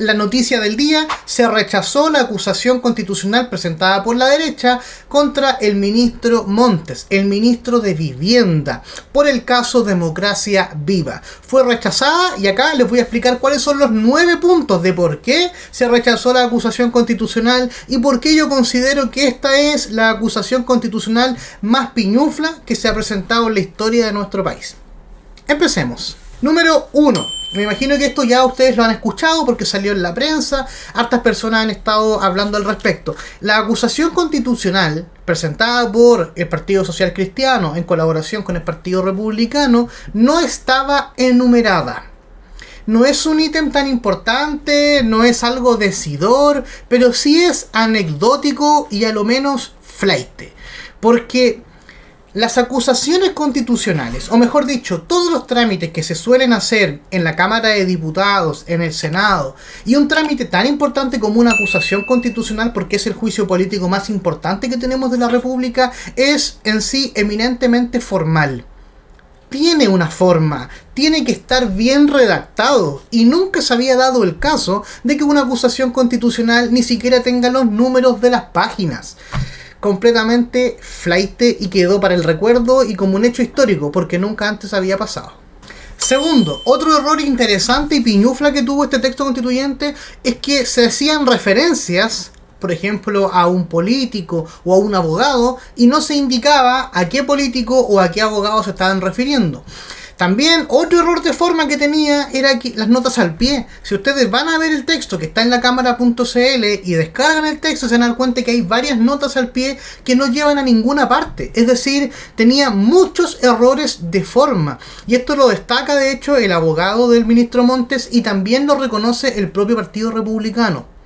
La noticia del día: se rechazó la acusación constitucional presentada por la derecha contra el ministro Montes, el ministro de Vivienda, por el caso Democracia Viva. Fue rechazada y acá les voy a explicar cuáles son los 9 puntos de por qué se rechazó la acusación constitucional y por qué yo considero que esta es la acusación constitucional más piñufla que se ha presentado en la historia de nuestro país. Empecemos. Número 1. Me imagino que esto ya ustedes lo han escuchado porque salió en la prensa, hartas personas han estado hablando al respecto. La acusación constitucional presentada por el Partido Social Cristiano en colaboración con el Partido Republicano no estaba enumerada. No es un ítem tan importante, no es algo decidor, pero sí es anecdótico y a lo menos flaite. Porque las acusaciones constitucionales, o mejor dicho, todos los trámites que se suelen hacer en la Cámara de Diputados, en el Senado, y un trámite tan importante como una acusación constitucional, porque es el juicio político más importante que tenemos de la República, es en sí eminentemente formal. Tiene una forma, tiene que estar bien redactado, y nunca se había dado el caso de que una acusación constitucional ni siquiera tenga los números de las páginas. Completamente flaite y quedó para el recuerdo y como un hecho histórico, porque nunca antes había pasado. Segundo, otro error interesante y piñufla que tuvo este texto constituyente es que se hacían referencias, por ejemplo, a un político o a un abogado, y no se indicaba a qué político o a qué abogado se estaban refiriendo. También otro error de forma que tenía era que las notas al pie. Si ustedes van a ver el texto que está en la cámara.cl y descargan el texto, se van a dar cuenta que hay varias notas al pie que no llevan a ninguna parte. Es decir, tenía muchos errores de forma. Y esto lo destaca de hecho el abogado del ministro Montes y también lo reconoce el propio Partido Republicano.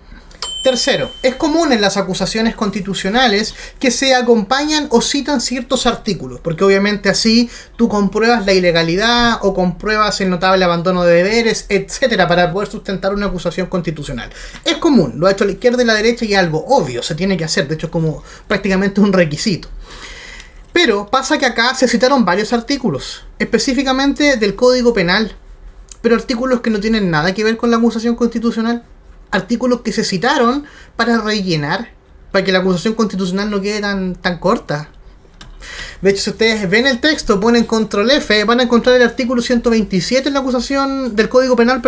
Tercero, es común en las acusaciones constitucionales que se acompañan o citan ciertos artículos, porque obviamente así tú compruebas la ilegalidad o compruebas el notable abandono de deberes, etcétera, para poder sustentar una acusación constitucional. Es común, lo ha hecho la izquierda y la derecha y es algo obvio, se tiene que hacer, de hecho es como prácticamente un requisito. Pero pasa que acá se citaron varios artículos, específicamente del Código Penal, pero artículos que no tienen nada que ver con la acusación constitucional. Artículos que se citaron para rellenar, para que la acusación constitucional no quede tan corta. De hecho, si ustedes ven el texto, ponen control F, van a encontrar el artículo 127 en la acusación del Código Penal,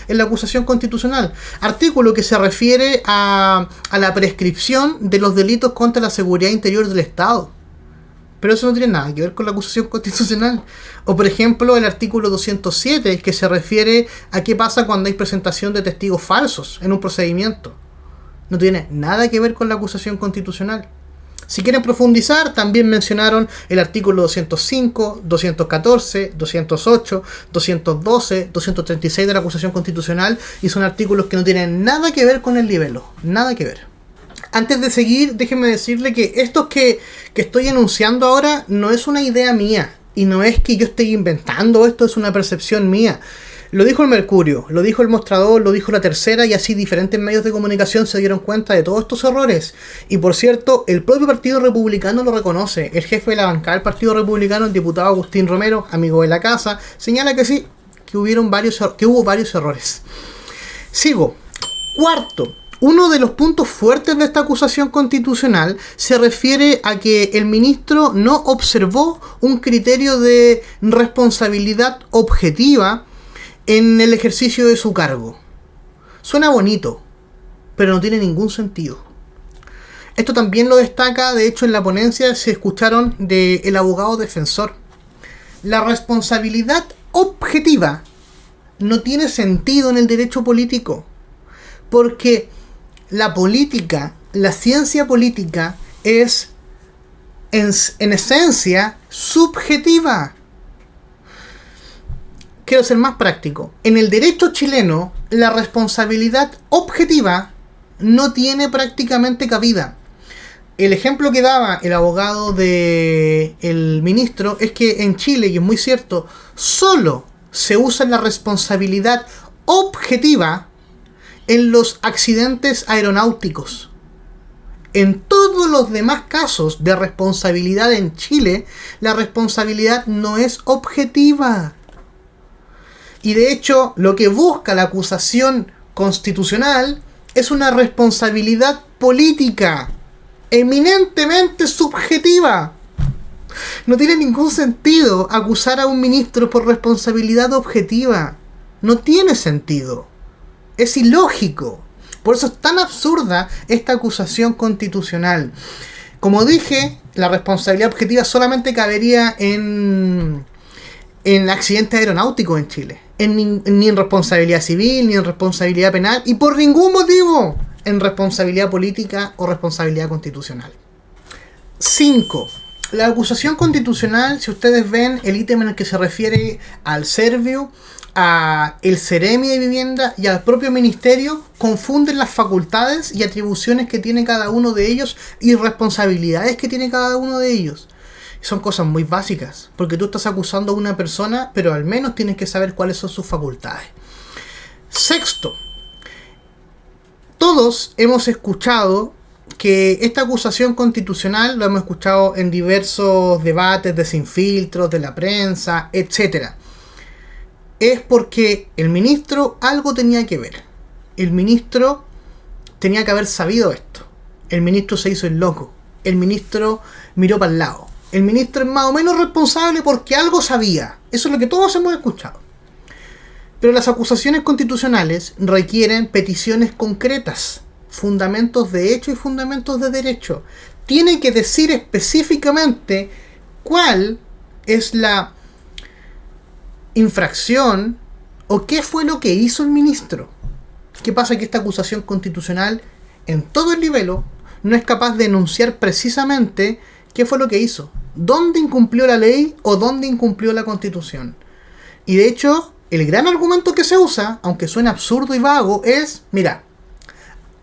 en la acusación constitucional. Artículo que se refiere a la prescripción de los delitos contra la seguridad interior del Estado. Pero eso no tiene nada que ver con la acusación constitucional. O por ejemplo el artículo 207 que se refiere a qué pasa cuando hay presentación de testigos falsos en un procedimiento. No tiene nada que ver con la acusación constitucional. Si quieren profundizar, también mencionaron el artículo 205, 214, 208, 212, 236 de la acusación constitucional y son artículos que no tienen nada que ver con el libelo. Nada que ver. Antes de seguir, déjenme decirle que esto que estoy enunciando ahora no es una idea mía y no es que yo esté inventando esto, es una percepción mía. Lo dijo el Mercurio, lo dijo el Mostrador, lo dijo La Tercera y así diferentes medios de comunicación se dieron cuenta de todos estos errores. Y por cierto, el propio Partido Republicano lo reconoce. El jefe de la bancada del Partido Republicano, el diputado Agustín Romero, amigo de la casa, señala que sí, que hubo varios errores. Sigo. Cuarto. Uno de los puntos fuertes de esta acusación constitucional se refiere a que el ministro no observó un criterio de responsabilidad objetiva en el ejercicio de su cargo. Suena bonito, pero no tiene ningún sentido. Esto también lo destaca, de hecho en la ponencia se escucharon del abogado defensor. La responsabilidad objetiva no tiene sentido en el derecho político, porque la política, la ciencia política es en esencia subjetiva. Quiero ser más práctico. En el derecho chileno, la responsabilidad objetiva no tiene prácticamente cabida. El ejemplo que daba el abogado del ministro es que en Chile, y es muy cierto, solo se usa la responsabilidad objetiva en los accidentes aeronáuticos. En todos los demás casos de responsabilidad en Chile, la responsabilidad no es objetiva. Y de hecho, lo que busca la acusación constitucional es una responsabilidad política, eminentemente subjetiva. No tiene ningún sentido acusar a un ministro por responsabilidad objetiva. No tiene sentido. Es ilógico. Por eso es tan absurda esta acusación constitucional. Como dije, la responsabilidad objetiva solamente cabería en accidentes aeronáuticos en Chile. Ni en responsabilidad civil, ni en responsabilidad penal, y por ningún motivo en responsabilidad política o responsabilidad constitucional. 5. La acusación constitucional, si ustedes ven el ítem en el que se refiere al Servio, a el Ceremi de Vivienda y al propio ministerio, confunden las facultades y atribuciones que tiene cada uno de ellos y responsabilidades que tiene cada uno de ellos. Son cosas muy básicas, porque tú estás acusando a una persona, pero al menos tienes que saber cuáles son sus facultades. 6. Todos hemos escuchado que esta acusación constitucional, lo hemos escuchado en diversos debates de Sin Filtros, de la prensa, etc. Es porque el ministro algo tenía que ver. El ministro tenía que haber sabido esto. El ministro se hizo el loco. El ministro miró para el lado. El ministro es más o menos responsable porque algo sabía. Eso es lo que todos hemos escuchado. Pero las acusaciones constitucionales requieren peticiones concretas, fundamentos de hecho y fundamentos de derecho. Tiene que decir específicamente cuál es la infracción o qué fue lo que hizo el ministro. ¿Qué pasa? Que esta acusación constitucional en todo el nivel no es capaz de enunciar precisamente qué fue lo que hizo, dónde incumplió la ley o dónde incumplió la Constitución. Y de hecho, el gran argumento que se usa, aunque suene absurdo y vago, es, mira,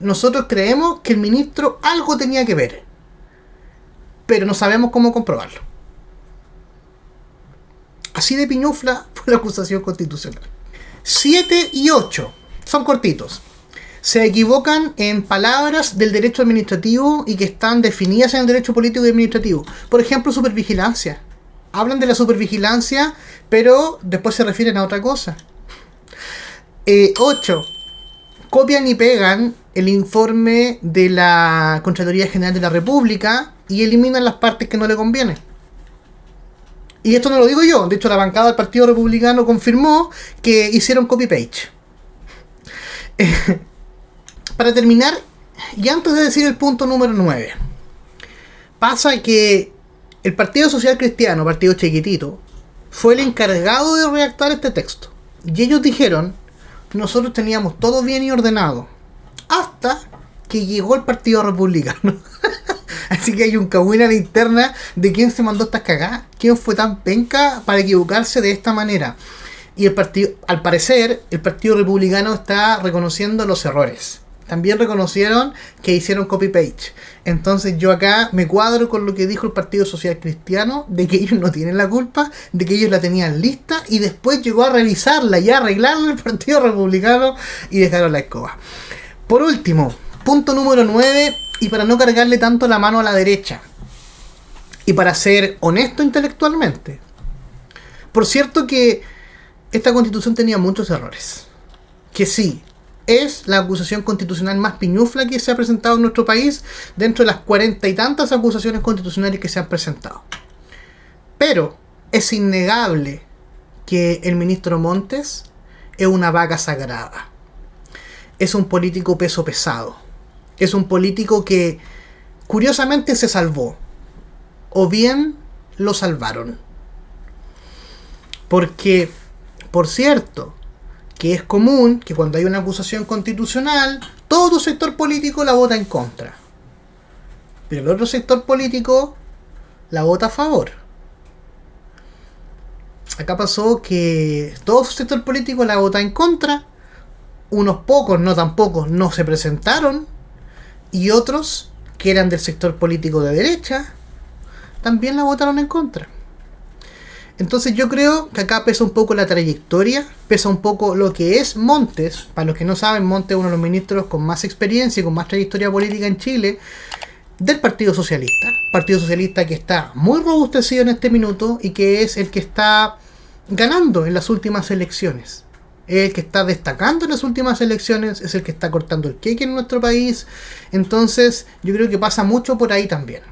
nosotros creemos que el ministro algo tenía que ver, pero no sabemos cómo comprobarlo. Así de piñufla fue la acusación constitucional. 7 y 8 son cortitos. Se equivocan en palabras del derecho administrativo y que están definidas en el derecho político y administrativo. Por ejemplo, supervigilancia. Hablan de la supervigilancia, pero después se refieren a otra cosa. 8. Copian y pegan el informe de la Contraloría General de la República y eliminan las partes que no le convienen. Y esto no lo digo yo. De hecho, la bancada del Partido Republicano confirmó que hicieron copy-paste. Para terminar, y antes de decir el punto número 9, pasa que el Partido Social Cristiano, partido chiquitito, fue el encargado de redactar este texto. Y ellos dijeron, nosotros teníamos todo bien y ordenado, hasta que llegó el Partido Republicano. Así que hay un cagüín a la interna de quién se mandó estas cagadas, quién fue tan penca para equivocarse de esta manera. Y el partido, al parecer, el Partido Republicano está reconociendo los errores. También reconocieron que hicieron copy-paste. Entonces yo acá me cuadro con lo que dijo el Partido Social Cristiano, de que ellos no tienen la culpa, de que ellos la tenían lista y después llegó a revisarla y a arreglarla el Partido Republicano y dejaron la escoba. Por último, punto número 9, y para no cargarle tanto la mano a la derecha, y para ser honesto intelectualmente. Por cierto que esta Constitución tenía muchos errores. Que sí, es la acusación constitucional más piñufla que se ha presentado en nuestro país dentro de las 40 y tantas acusaciones constitucionales que se han presentado. Pero es innegable que el ministro Montes es una vaca sagrada. Es un político peso pesado. Es un político que curiosamente se salvó. O bien lo salvaron. Porque, por cierto, que es común que cuando hay una acusación constitucional, todo sector político la vota en contra. Pero el otro sector político la vota a favor. Acá pasó que todo sector político la vota en contra, unos pocos, no tan pocos, no se presentaron, y otros, que eran del sector político de derecha, también la votaron en contra. Entonces yo creo que acá pesa un poco la trayectoria, pesa un poco lo que es Montes. Para los que no saben, Montes es uno de los ministros con más experiencia y con más trayectoria política en Chile del Partido Socialista. Partido Socialista que está muy robustecido en este minuto y que es el que está ganando en las últimas elecciones. es el que está destacando en las últimas elecciones, es el que está cortando el queque en nuestro país. Entonces yo creo que pasa mucho por ahí también.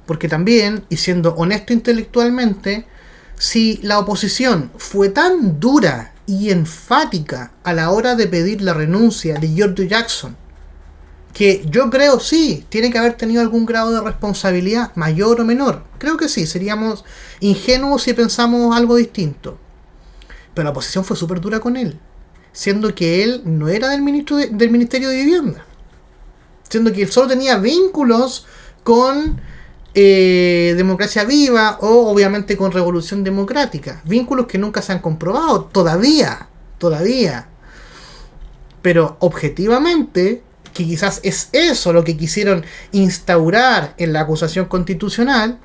Porque también, y siendo honesto intelectualmente, si la oposición fue tan dura y enfática a la hora de pedir la renuncia de George Jackson, que yo creo sí, tiene que haber tenido algún grado de responsabilidad, mayor o menor. Creo que sí, seríamos ingenuos si pensamos algo distinto. Pero la oposición fue súper dura con él, siendo que él no era del Ministerio de Vivienda, siendo que él solo tenía vínculos con Democracia Viva o obviamente con Revolución Democrática, vínculos que nunca se han comprobado todavía, pero objetivamente, que quizás es eso lo que quisieron instaurar en la acusación constitucional,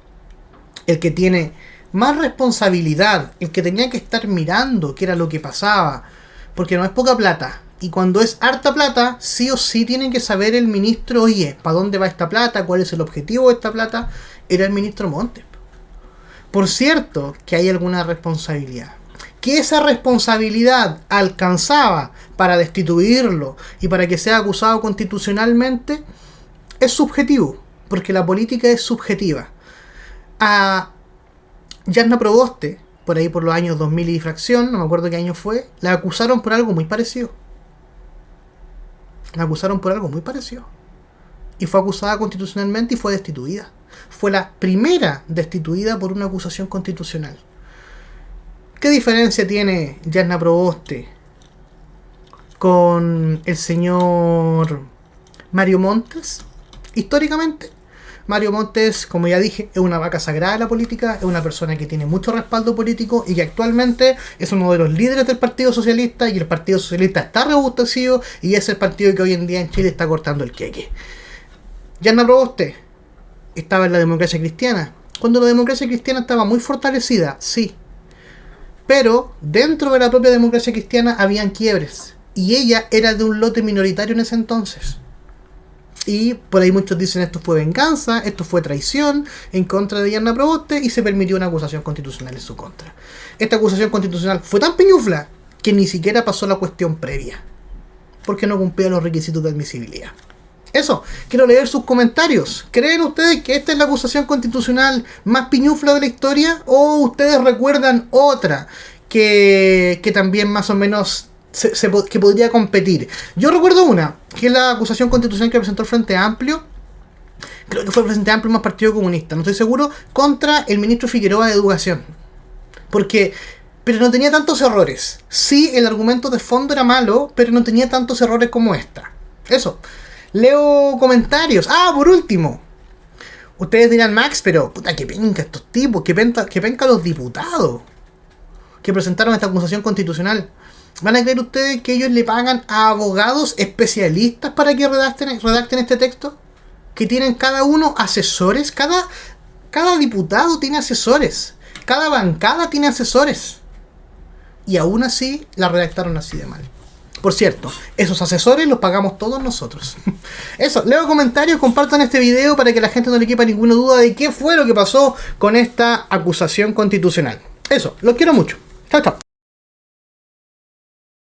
el que tiene más responsabilidad, el que tenía que estar mirando qué era lo que pasaba, porque no es poca plata, y cuando es harta plata, sí o sí tienen que saber el ministro, oye, ¿para dónde va esta plata? ¿Cuál es el objetivo de esta plata? Era el ministro Montes. Por cierto, que hay alguna responsabilidad. Que esa responsabilidad alcanzaba para destituirlo y para que sea acusado constitucionalmente, es subjetivo, porque la política es subjetiva. A Yarna Proboste, por ahí por los años 2000 y fracción, no me acuerdo qué año fue, la acusaron por algo muy parecido. Y fue acusada constitucionalmente y fue destituida. Fue la primera destituida por una acusación constitucional. ¿Qué diferencia tiene Yarna Proboste con el señor Mario Montes? Históricamente, Mario Montes, como ya dije, es una vaca sagrada de la política, es una persona que tiene mucho respaldo político y que actualmente es uno de los líderes del Partido Socialista, y el Partido Socialista está robustecido y es el partido que hoy en día en Chile está cortando el queque. Yarna Proboste estaba en la Democracia Cristiana, cuando la Democracia Cristiana estaba muy fortalecida, sí. Pero dentro de la propia Democracia Cristiana habían quiebres. Y ella era de un lote minoritario en ese entonces. Y por ahí muchos dicen esto fue venganza, esto fue traición en contra de Yarna Proboste, y se permitió una acusación constitucional en su contra. Esta acusación constitucional fue tan piñufla que ni siquiera pasó la cuestión previa, porque no cumplía los requisitos de admisibilidad. Eso, quiero leer sus comentarios. ¿Creen ustedes que esta es la acusación constitucional más piñufla de la historia? ¿O ustedes recuerdan otra que también más o menos que podría competir? Yo recuerdo una, que es la acusación constitucional que presentó el Frente Amplio. Creo que fue el Frente Amplio más Partido Comunista, no estoy seguro, contra el ministro Figueroa de Educación. Pero no tenía tantos errores. Sí, el argumento de fondo era malo, pero no tenía tantos errores como esta. Eso. Leo comentarios. Por último, ustedes dirán, Max, pero puta, que penca estos tipos, que penca los diputados que presentaron esta acusación constitucional. ¿Van a creer ustedes que ellos le pagan a abogados especialistas para que redacten este texto? Que tienen cada uno asesores, cada diputado tiene asesores, cada bancada tiene asesores, y aún así la redactaron así de mal. Por cierto, esos asesores los pagamos todos nosotros. Eso, leo comentarios, compartan este video para que la gente no le quepa ninguna duda de qué fue lo que pasó con esta acusación constitucional. Eso, los quiero mucho. Chao, chao.